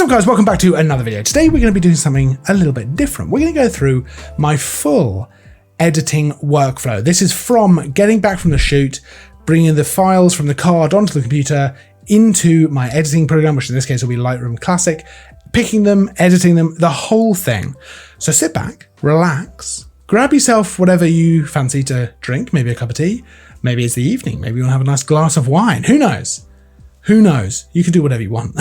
What's up guys, welcome back to another video. Today we're going to be doing something a little bit different. We're going to go through my full editing workflow. This is from getting back from the shoot, bringing the files from the card onto the computer into my editing program, which in this case will be Lightroom Classic, picking them, editing them, the whole thing. So sit back, relax, grab yourself whatever you fancy to drink, maybe a cup of tea, maybe it's the evening, maybe you want to have a nice glass of wine, who knows? Who knows? You can do whatever you want.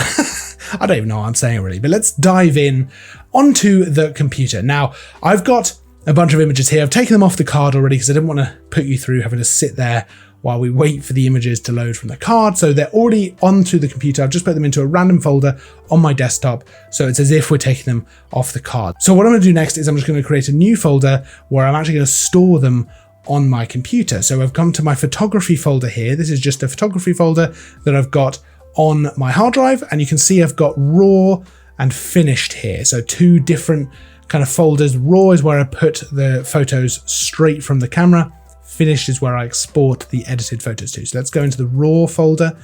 I don't even know what I'm saying really, but let's dive in onto the computer. Now, I've got a bunch of images here. I've taken them off the card already because I didn't want to put you through having to sit there while we wait for the images to load from the card. So they're already onto the computer. I've just put them into a random folder on my desktop. So it's as if we're taking them off the card. So what I'm going to do next is I'm just going to create a new folder where I'm actually going to store them on my computer. So I've come to my photography folder here. This is just a photography folder that I've got on my hard drive. And you can see I've got raw and finished here. So two different kind of folders. Raw is where I put the photos straight from the camera. Finished is where I export the edited photos to. So let's go into the raw folder.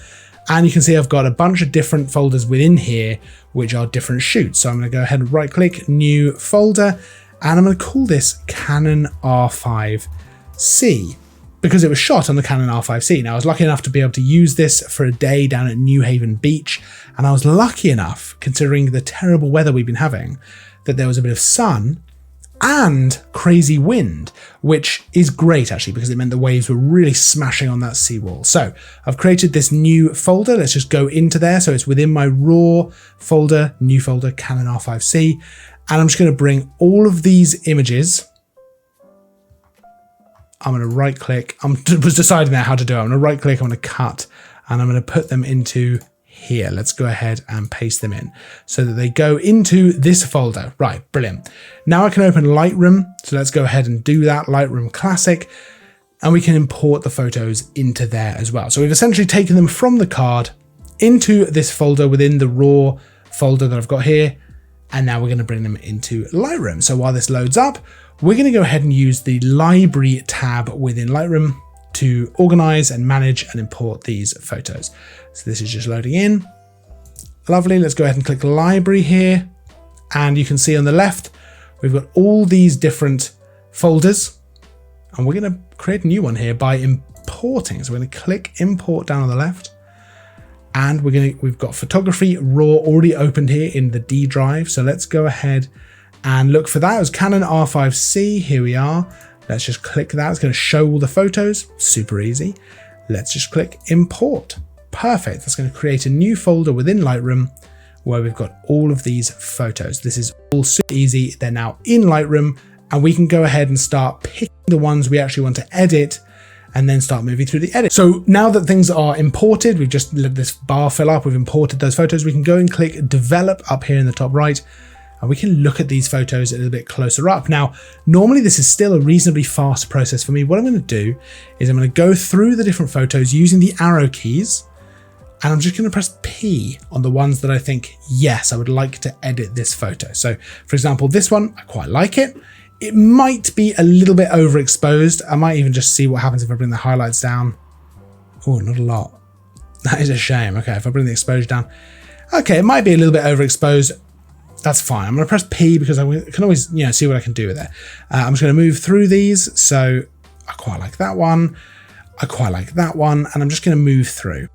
And you can see I've got a bunch of different folders within here, which are different shoots. So I'm going to go ahead and right click, new folder, and I'm going to call this Canon R5C because it was shot on the Canon R5C. Now I was lucky enough to be able to use this for a day down at New Haven Beach. And I was lucky enough, considering the terrible weather we've been having, that there was a bit of sun and crazy wind, which is great actually, because it meant the waves were really smashing on that seawall. So I've created this new folder. Let's just go into there. So it's within my raw folder, new folder, Canon R5C. And I'm just going to bring all of these images. I'm going to right click. I was deciding there how to do it. I'm going to right click, I'm going to cut, and I'm going to put them into here. Let's go ahead and paste them in so that they go into this folder. Right, brilliant. Now I can open Lightroom. So let's go ahead and do that, Lightroom Classic, and we can import the photos into there as well. So we've essentially taken them from the card into this folder within the raw folder that I've got here. And now we're going to bring them into Lightroom. So while this loads up, we're going to go ahead and use the library tab within Lightroom to organize and manage and import these photos. So this is just loading in. Lovely. Let's go ahead and click library here. And you can see on the left, we've got all these different folders, and we're going to create a new one here by importing. So we're going to click import down on the left. And we've got photography raw already opened here in the D drive. So let's go ahead and look for that. It was Canon R5C. Here we are. Let's just click that. It's going to show all the photos. Super easy. Let's just click import. Perfect. That's going to create a new folder within Lightroom where we've got all of these photos. This is all super easy. They're now in Lightroom, and we can go ahead and start picking the ones we actually want to edit and then start moving through the edit. So now that things are imported, we've just let this bar fill up, we've imported those photos, we can go and click develop up here in the top right, and we can look at these photos a little bit closer up. Now, normally this is still a reasonably fast process for me. What I'm going to do is I'm going to go through the different photos using the arrow keys, and I'm just going to press P on the ones that I think, yes, I would like to edit this photo. So for example, this one, I quite like it. It might be a little bit overexposed. I might even just see what happens if I bring the highlights down. Oh, not a lot. That is a shame. Okay, if I bring the exposure down. Okay, it might be a little bit overexposed. That's fine. I'm going to press P because I can always, see what I can do with it. I'm just going to move through these. So I quite like that one. I quite like that one. And I'm just going to move through.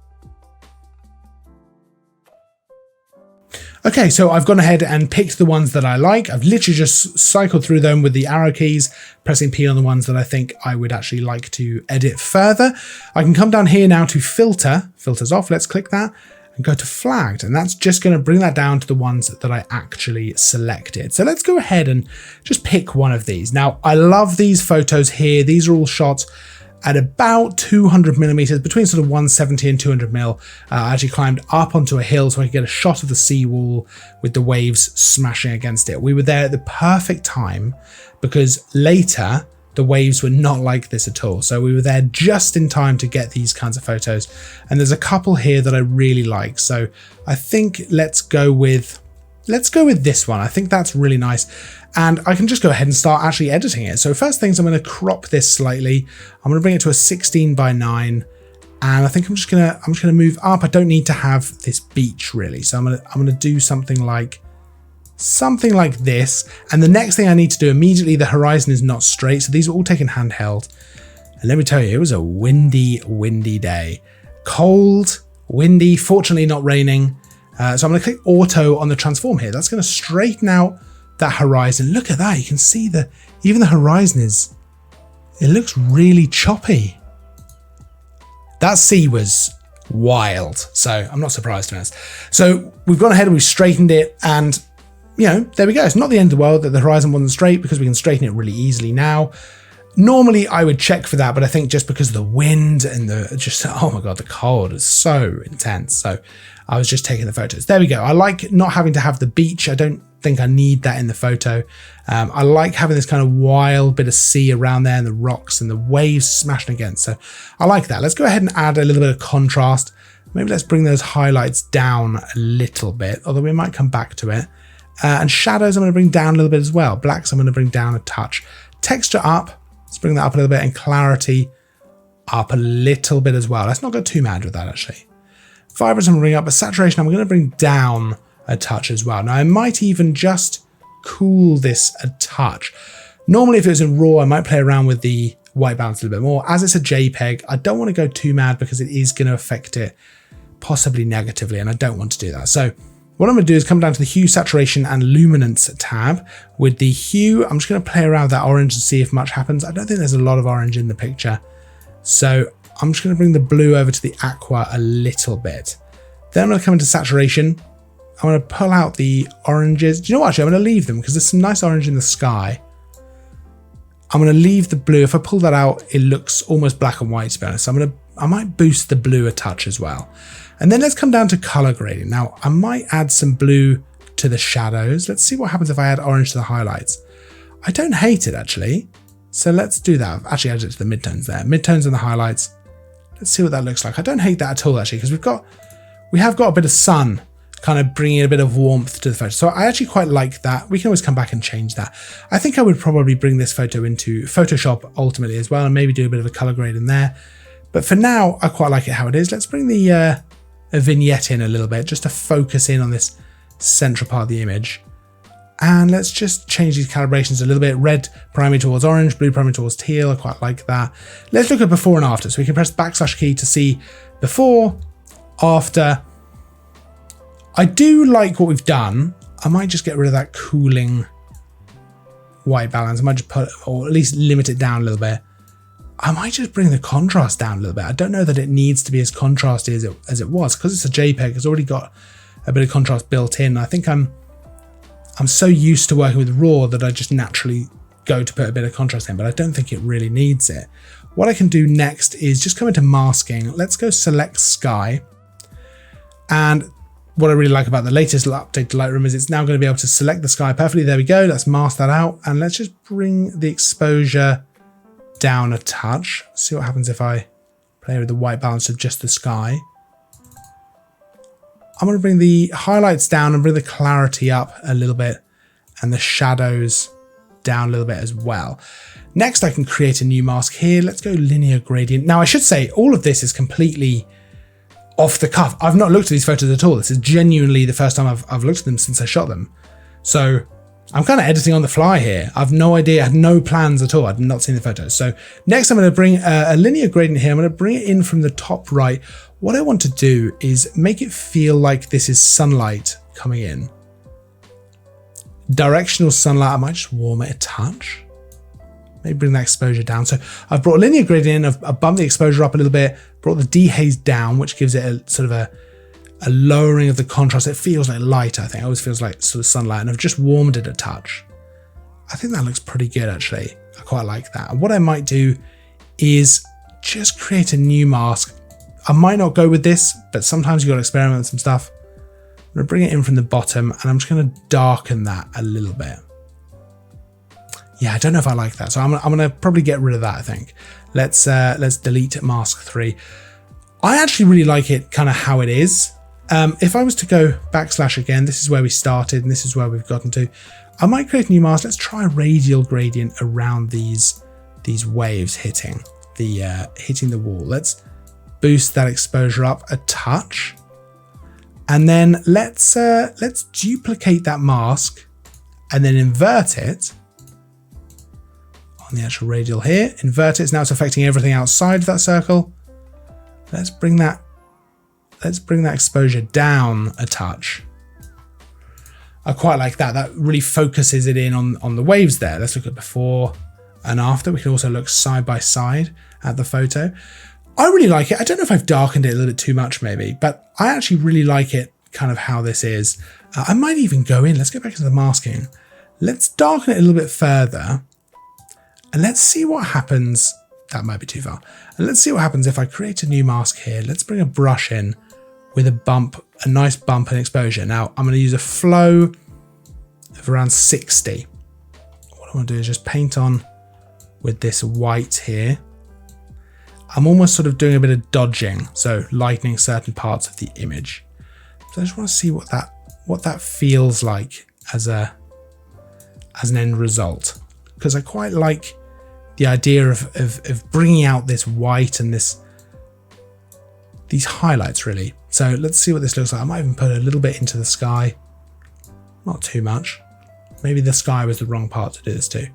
Okay, so I've gone ahead and picked the ones that I like. I've literally just cycled through them with the arrow keys, pressing P on the ones that I think I would actually like to edit further. I can come down here now to filter, filters off. Let's click that and go to flagged. And that's just going to bring that down to the ones that I actually selected. So let's go ahead and just pick one of these. Now, I love these photos here. These are all shots at about 200 millimeters, between sort of 170 and 200 mil. I actually climbed up onto a hill so I could get a shot of the seawall with the waves smashing against it. We were there at the perfect time because later the waves were not like this at all. So we were there just in time to get these kinds of photos. And there's a couple here that I really like. So I think let's go with this one. I think that's really nice. And I can just go ahead and start actually editing it. So first things, I'm going to crop this slightly. I'm going to bring it to a 16:9, And I think I'm just gonna move up. I don't need to have this beach really. So I'm gonna do something like this. And the next thing I need to do immediately, the horizon is not straight. So these are all taken handheld. And let me tell you, it was a windy day. Cold, windy, fortunately not raining. So I'm gonna click auto on the transform here. That's gonna straighten out that horizon. Look at that, you can see even the horizon it looks really choppy. That sea was wild, so I'm not surprised to be honest. So we've gone ahead and we've straightened it, and you know, there we go. It's not the end of the world that the horizon wasn't straight, because we can straighten it really easily now. Normally I would check for that, but I think just because of the wind and oh my God, the cold is so intense. So I was just taking the photos. There we go. I like not having to have the beach. I don't think I need that in the photo. I like having this kind of wild bit of sea around there and the rocks and the waves smashing against. So I like that. Let's go ahead and add a little bit of contrast. Maybe let's bring those highlights down a little bit, although we might come back to it. And shadows I'm going to bring down a little bit as well. Blacks I'm going to bring down a touch. Texture up. Let's bring that up a little bit, and clarity up a little bit as well. Let's not go too mad with that actually. Vibrance I'm going to bring up, but saturation I'm going to bring down a touch as well. Now I might even just cool this a touch. Normally if it was in RAW, I might play around with the white balance a little bit more. As it's a JPEG, I don't want to go too mad because it is going to affect it possibly negatively, and I don't want to do that. So what I'm going to do is come down to the hue, saturation, and luminance tab. With the hue, I'm just going to play around with that orange and see if much happens. I don't think there's a lot of orange in the picture. So I'm just going to bring the blue over to the aqua a little bit. Then I'm going to come into saturation. I'm going to pull out the oranges. Do you know what? Actually, I'm going to leave them because there's some nice orange in the sky. I'm going to leave the blue. If I pull that out, it looks almost black and white, to be honest. So I might boost the blue a touch as well. And then let's come down to color grading. Now I might add some blue to the shadows. Let's see what happens if I add orange to the highlights. I don't hate it actually. So let's do that. I've actually added it to the midtones there. Midtones and the highlights. Let's see what that looks like. I don't hate that at all actually, because we have got a bit of sun kind of bringing a bit of warmth to the photo. So I actually quite like that. We can always come back and change that. I think I would probably bring this photo into Photoshop ultimately as well, and maybe do a bit of a color grade in there. But for now, I quite like it how it is. Let's bring the a vignette in a little bit just to focus in on this central part of the image. And let's just change these calibrations a little bit. Red primary towards orange, blue primary towards teal. I quite like that. Let's look at before and after. So we can press the / key to see before, after. I do like what we've done. I might just get rid of that cooling white balance. I might just put, or at least limit it down a little bit. I might just bring the contrast down a little bit. I don't know that it needs to be as contrasty as it was, because it's a JPEG. It's already got a bit of contrast built in. I think I'm so used to working with RAW that I just naturally go to put a bit of contrast in, but I don't think it really needs it. What I can do next is just come into masking. Let's go select sky. And what I really like about the latest update to Lightroom is it's now going to be able to select the sky perfectly. There we go. Let's mask that out. And let's just bring the exposure down a touch. See what happens if I play with the white balance of just the sky. I'm going to bring the highlights down and bring the clarity up a little bit, and the shadows down a little bit as well. Next, I can create a new mask here. Let's go linear gradient. Now I should say all of this is completely off the cuff. I've not looked at these photos at all. This is genuinely the first time I've looked at them since I shot them. So I'm kind of editing on the fly here. I've no idea, I had no plans at all. I've not seen the photos. So next I'm going to bring a linear gradient here. I'm going to bring it in from the top right. What I want to do is make it feel like this is sunlight coming in. Directional sunlight, I might just warm it a touch. Maybe bring that exposure down. So I've brought a linear gradient in, I've bumped the exposure up a little bit, brought the dehaze down, which gives it a sort of a lowering of the contrast. It feels like light, I think. It always feels like sort of sunlight, and I've just warmed it a touch. I think that looks pretty good actually. I quite like that. And what I might do is just create a new mask. I might not go with this, but sometimes you've got to experiment with some stuff. I'm going to bring it in from the bottom, and I'm just going to darken that a little bit. Yeah, I don't know if I like that. So I'm going to probably get rid of that, I think. Let's delete mask 3. I actually really like it kind of how it is. If I was to go / again, this is where we started and this is where we've gotten to. I might create a new mask. Let's try a radial gradient around these waves hitting the wall. Let's boost that exposure up a touch. And then let's duplicate that mask and then invert it on the actual radial here. Invert it. Now it's affecting everything outside of that circle. Let's bring that exposure down a touch. I quite like that. That really focuses it in on the waves there. Let's look at before and after. We can also look side by side at the photo. I really like it. I don't know if I've darkened it a little bit too much maybe, but I actually really like it kind of how this is. I might even go in. Let's go back into the masking. Let's darken it a little bit further and let's see what happens. That might be too far. And let's see what happens if I create a new mask here. Let's bring a brush in with a nice bump and exposure. Now I'm going to use a flow of around 60. What I want to do is just paint on with this white here. I'm almost sort of doing a bit of dodging, so lightening certain parts of the image. So I just want to see what that feels like as an end result, because I quite like the idea of bringing out this white and these highlights really. So let's see what this looks like. I might even put a little bit into the sky, not too much. Maybe the sky was the wrong part to do this to,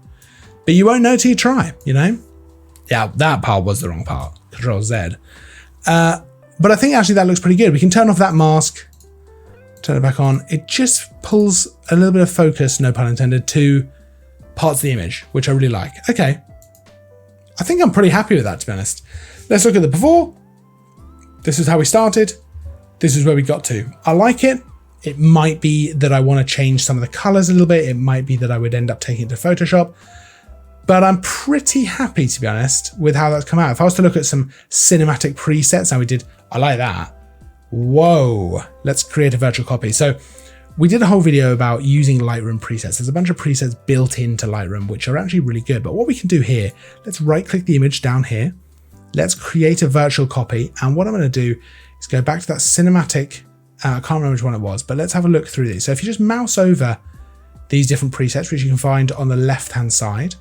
but you won't know till you try, you know? Yeah, that part was the wrong part. Control Z. But I think actually that looks pretty good. We can turn off that mask, turn it back on. It just pulls a little bit of focus, no pun intended, to parts of the image, which I really like. Okay. I think I'm pretty happy with that, to be honest. Let's look at the before. This is how we started. This is where we got to. I like it. It might be that I want to change some of the colors a little bit. It might be that I would end up taking it to Photoshop. But I'm pretty happy, to be honest, with how that's come out. If I was to look at some cinematic presets, now I like that. Whoa, let's create a virtual copy. So we did a whole video about using Lightroom presets. There's a bunch of presets built into Lightroom, which are actually really good. But what we can do here, let's right click the image down here. Let's create a virtual copy. And what I'm going to do is go back to that cinematic, I can't remember which one it was, but let's have a look through these. So if you just mouse over these different presets, which you can find on the left-hand side,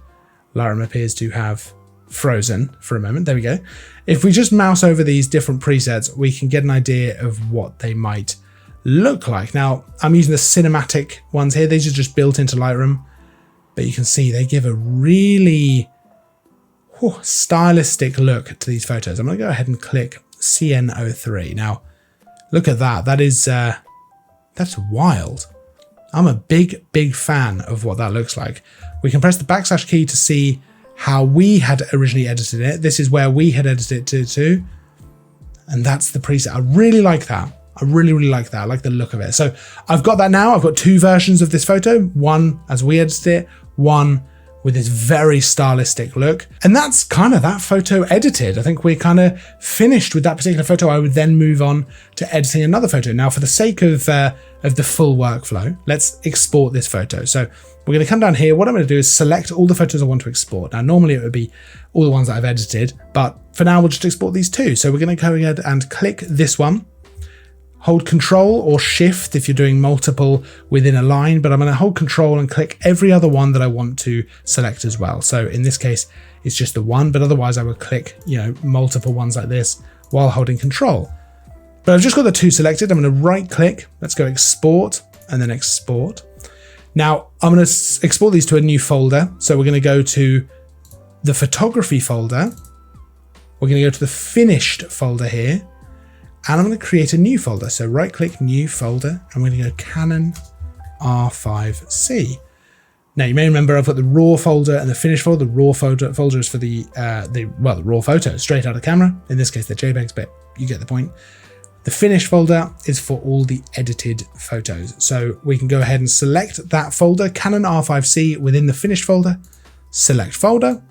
Lightroom appears to have frozen for a moment. There we go. If we just mouse over these different presets, we can get an idea of what they might look like. Now, I'm using the cinematic ones here. These are just built into Lightroom, but you can see they give a really stylistic look to these photos. I'm going to go ahead and click CN03. Now, look at that. That's wild. I'm a big fan of what that looks like. We can press the backslash key to see how we had originally edited it. This is where we had edited it to. And that's the preset. I really like that. I really like that. I like the look of it. So I've got that now. I've got two versions of this photo. One as we edited it, one with this very stylistic look. And that's kind of that photo edited. I think we're kind of finished with that particular photo. I would then move on to editing another photo. Now, for the sake of the full workflow, let's export this photo. So we're going to come down here. What I'm going to do is select all the photos I want to export. Now, normally it would be all the ones that I've edited, but for now, we'll just export these two. So we're going to go ahead and click this one. Hold Control or Shift if you're doing multiple within a line, but I'm going to hold Control and click every other one that I want to select as well. So in this case, it's just the one, but otherwise I would click, multiple ones like this while holding Control. But I've just got the two selected. I'm going to right click. Let's go Export and then Export. Now I'm going to export these to a new folder. So we're going to go to the photography folder. We're going to go to the finished folder here. And I'm going to create a new folder. So right click New Folder. I'm going to go Canon R5C. Now you may remember I've got the raw folder and the finished folder. The raw folder is for the raw photos straight out of camera. In this case, they're JPEGs, but you get the point. The finished folder is for all the edited photos. So we can go ahead and select that folder, Canon R5C, within the finished folder, select folder.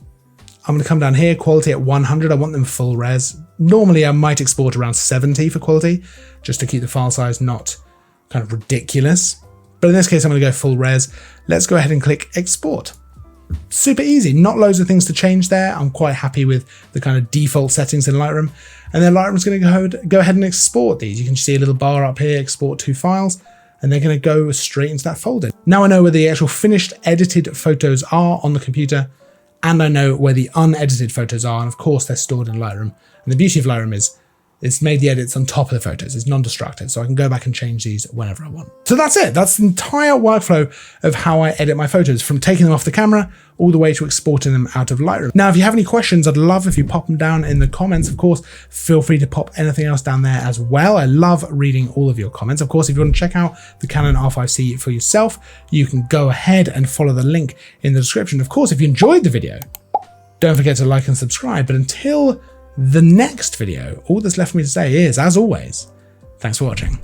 I'm going to come down here, quality at 100. I want them full res. Normally I might export around 70 for quality, just to keep the file size not kind of ridiculous. But in this case, I'm going to go full res. Let's go ahead and click export. Super easy, not loads of things to change there. I'm quite happy with the kind of default settings in Lightroom. And then Lightroom's going to go ahead and export these. You can see a little bar up here, export two files, and they're going to go straight into that folder. Now I know where the actual finished edited photos are on the computer, and I know where the unedited photos are, and of course they're stored in Lightroom. And the beauty of Lightroom is It's made the edits on top of the photos. It's non-destructive, so I can go back and change these whenever I want. So that's it. That's the entire workflow of how I edit my photos, from taking them off the camera all the way to exporting them out of Lightroom. Now, if you have any questions, I'd love if you pop them down in the comments. Of course, feel free to pop anything else down there as well. I love reading all of your comments. Of course, if you want to check out the Canon R5C for yourself, you can go ahead and follow the link in the description. Of course, if you enjoyed the video, don't forget to like and subscribe. But until the next video, all that's left for me to say is, as always, thanks for watching.